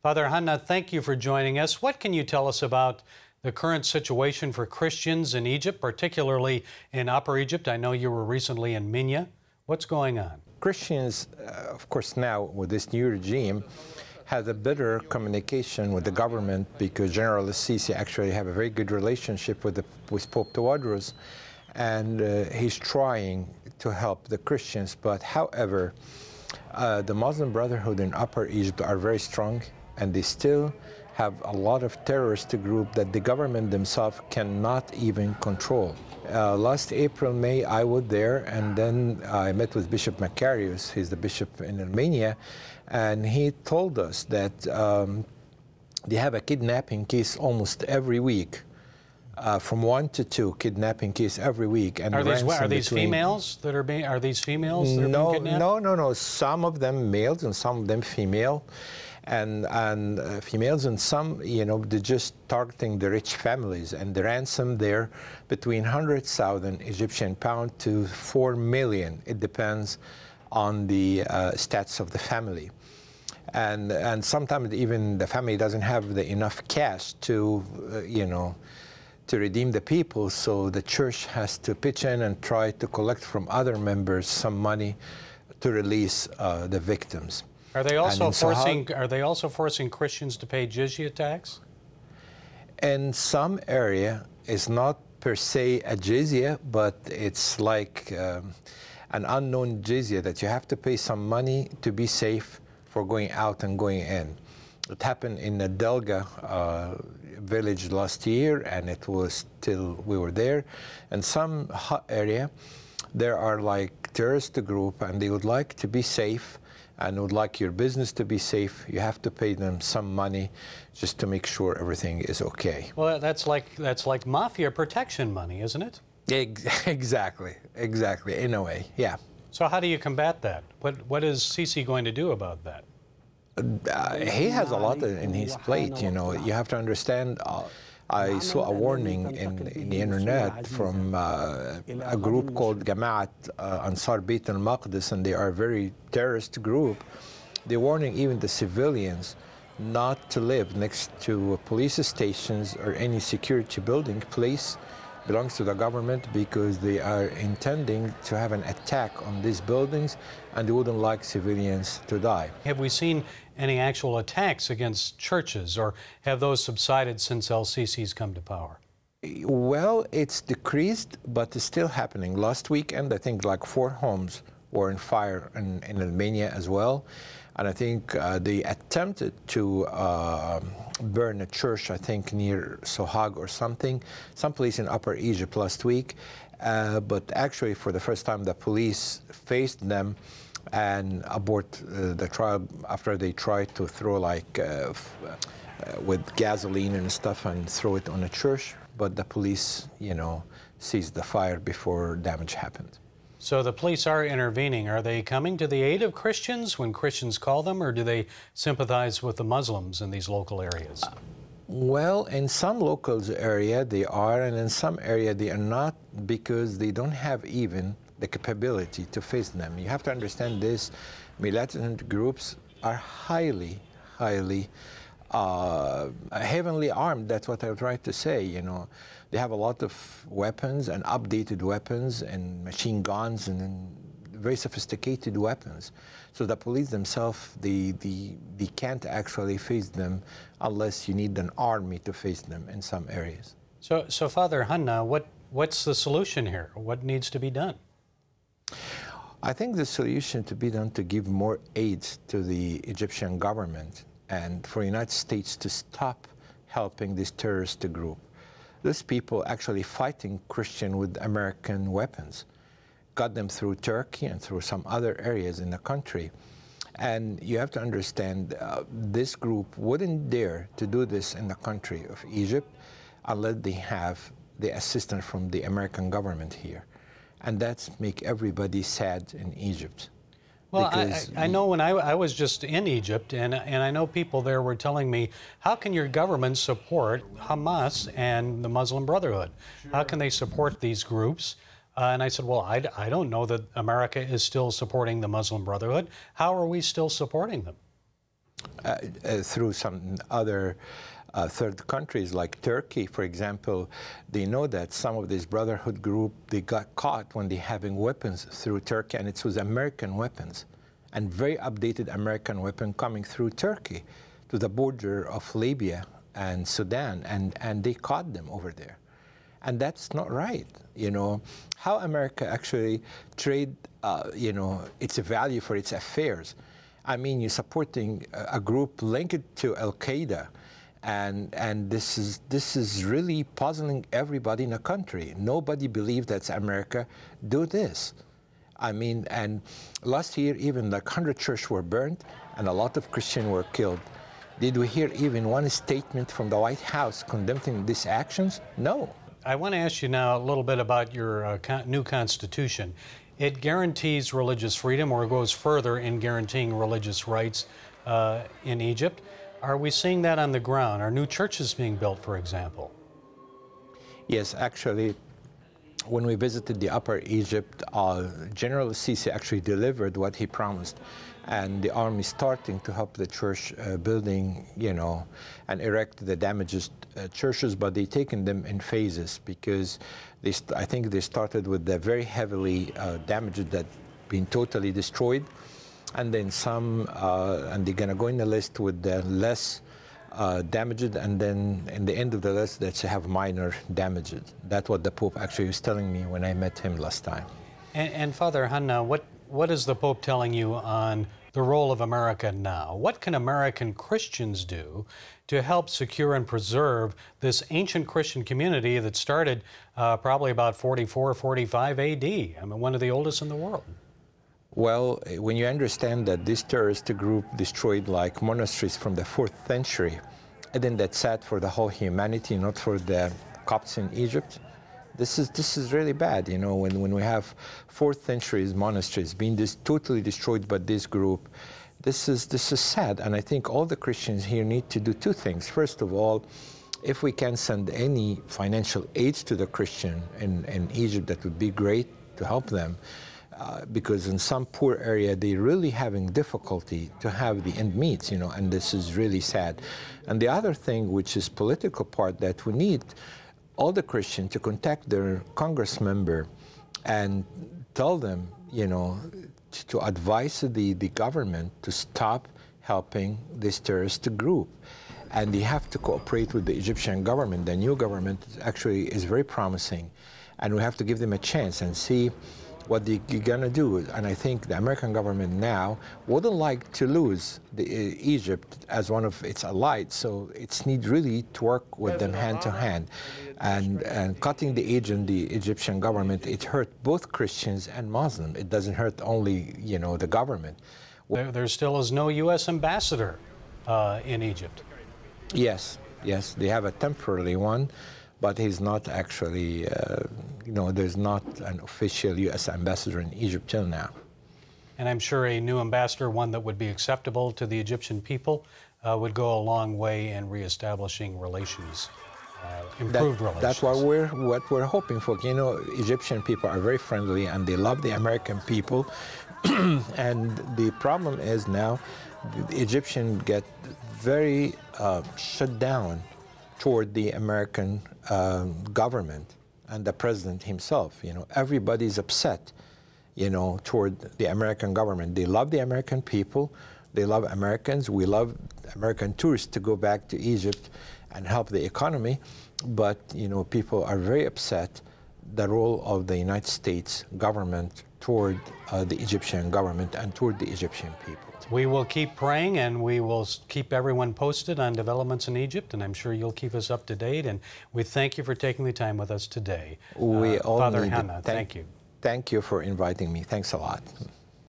Father Hanna, thank you for joining us. What can you tell us about the current situation for Christians in Egypt, particularly in Upper Egypt? I know you were recently in Minya. What's going on? Christians, of course, now with this new regime, have a better communication with the government because General Sisi actually have a very good relationship with Pope Tawadros, and he's trying to help the Christians. But however, the Muslim Brotherhood in Upper Egypt are very strong, and they still have a lot of terrorist groups that the government themselves cannot even control. Last April, May, I was there, and then I met with Bishop Macarius. He's the bishop in Armenia, and he told us that they have a kidnapping case almost every week, from 1 to 2 kidnapping cases every week. And are these females that are being? Are these females that are being kidnapped? No. Some of them males and some of them female. And females, and some, they're just targeting the rich families, and the ransom there between 100,000 Egyptian pound to 4 million. It depends on the stats of the family, and sometimes even the family doesn't have enough cash to, to redeem the people. So the church has to pitch in and try to collect from other members some money to release the victims. Are they also forcing Christians to pay jizya tax? In some area, it's not per se a jizya, but it's like an unknown jizya that you have to pay some money to be safe for going out and going in. It happened in the Delga village last year, and it was till we were there. In some hot area, there are like terrorist group, and they would like to be safe and would like your business to be safe. You have to pay them some money just to make sure everything is okay. Well, that's like mafia protection money, isn't it? Exactly, in a way, yeah. So how do you combat that? What is Sisi going to do about that? He has a lot in his plate, You have to understand, I saw a warning in the internet from a group called Jamaat Ansar Beit al-Maqdis, and they are a very terrorist group. They're warning even the civilians not to live next to police stations or any security building. Police belongs to the government because they are intending to have an attack on these buildings, and they wouldn't like civilians to die. Have we seen any actual attacks against churches, or have those subsided since El-Sisi's come to power? Well, it's decreased, but it's still happening. Last weekend, I think like 4 homes were on fire in Armenia as well. And I think they attempted to burn a church, I think, near Sohag or something, someplace in Upper Egypt last week. But actually, for the first time, the police faced them and abort the trial after they tried to throw with gasoline and stuff and throw it on a church. But the police, seized the fire before damage happened. So the police are intervening. Are they coming to the aid of Christians when Christians call them, or do they sympathize with the Muslims in these local areas? Well, in some local area they are, and in some area they are not, because they don't have even the capability to face them. You have to understand this. Militant groups are highly heavily armed. That's what I tried to say, They have a lot of weapons and updated weapons and machine guns and very sophisticated weapons. So the police themselves, they can't actually face them unless you need an army to face them in some areas. So Father Hanna, what's the solution here? What needs to be done? I think the solution to be done to give more aid to the Egyptian government and for the United States to stop helping this terrorist group. These people actually fighting Christian with American weapons, got them through Turkey and through some other areas in the country. And you have to understand, this group wouldn't dare to do this in the country of Egypt unless they have the assistance from the American government here. And that's make everybody sad in Egypt. Well, I know when I was just in Egypt, and I know people there were telling me, how can your government support Hamas and the Muslim Brotherhood? Sure. How can they support these groups? And I said, well, I don't know that America is still supporting the Muslim Brotherhood. How are we still supporting them? through some other third countries like Turkey, for example. They know that some of this brotherhood group, they got caught when they're having weapons through Turkey, and it was American weapons, and very updated American weapon coming through Turkey to the border of Libya and Sudan, and they caught them over there. And that's not right, you know. How America actually trade, you know, its value for its affairs. I mean, you're supporting a group linked to Al-Qaeda, and this is really puzzling everybody in the country. Nobody believes that America do this. I mean, and last year, even like 100 churches were burned, and a lot of Christians were killed. Did we hear even one statement from the White House condemning these actions? No. I want to ask you now a little bit about your new Constitution. It guarantees religious freedom, or goes further in guaranteeing religious rights in Egypt. Are we seeing that on the ground? Are new churches being built, for example? Yes, actually, when we visited the Upper Egypt, General Sisi actually delivered what he promised. And the army is starting to help the church building, you know, and erect the damaged churches, but they've taken them in phases, because I think they started with the very heavily damaged that been totally destroyed, and then some, and they're going to go in the list with the less damaged, and then in the end of the list that have minor damages. That's what the Pope actually was telling me when I met him last time. And Father Hanna, what is the Pope telling you on the role of America now? What can American Christians do to help secure and preserve this ancient Christian community that started probably about 44, 45 AD? I mean, one of the oldest in the world. Well, when you understand that this terrorist group destroyed like monasteries from the 4th century, and then that's sad for the whole humanity, not for the Copts in Egypt, this is really bad, you know, when we have 4th century monasteries being totally destroyed by this group. This is sad, and I think all the Christians here need to do two things. First of all, if we can send any financial aid to the Christian in Egypt, that would be great to help them, because in some poor area they're really having difficulty to have the end meets, you know, and this is really sad. And the other thing, which is political part, that we need all the Christians to contact their Congress member and tell them, you know, to advise the government to stop helping this terrorist group. And they have to cooperate with the Egyptian government. The new government actually is very promising, and we have to give them a chance and see what they're going to do. And I think the American government now wouldn't like to lose Egypt as one of its allies, so it's need really to work with them hand to hand. And cutting the aid in the Egyptian government, it hurt both Christians and Muslims. It doesn't hurt only, you know, the government. There still is no U.S. ambassador in Egypt. Yes, they have a temporary one, but he's not actually, you know, there's not an official U.S. ambassador in Egypt till now. And I'm sure a new ambassador, one that would be acceptable to the Egyptian people, would go a long way in reestablishing relations, improved relations. That's what we're hoping for. You know, Egyptian people are very friendly, and they love the American people. And the problem is now the Egyptians get very shut down toward the American government and the president himself. You know, everybody's upset, you know, toward the American government. They love the American people. They love Americans. We love American tourists to go back to Egypt and help the economy. But, you know, people are very upset the role of the United States government toward the Egyptian government and toward the Egyptian people. We will keep praying, and we will keep everyone posted on developments in Egypt, and I'm sure you'll keep us up to date. And we thank you for taking the time with us today. We all Father need Hanna, thank you. Thank you for inviting me. Thanks a lot.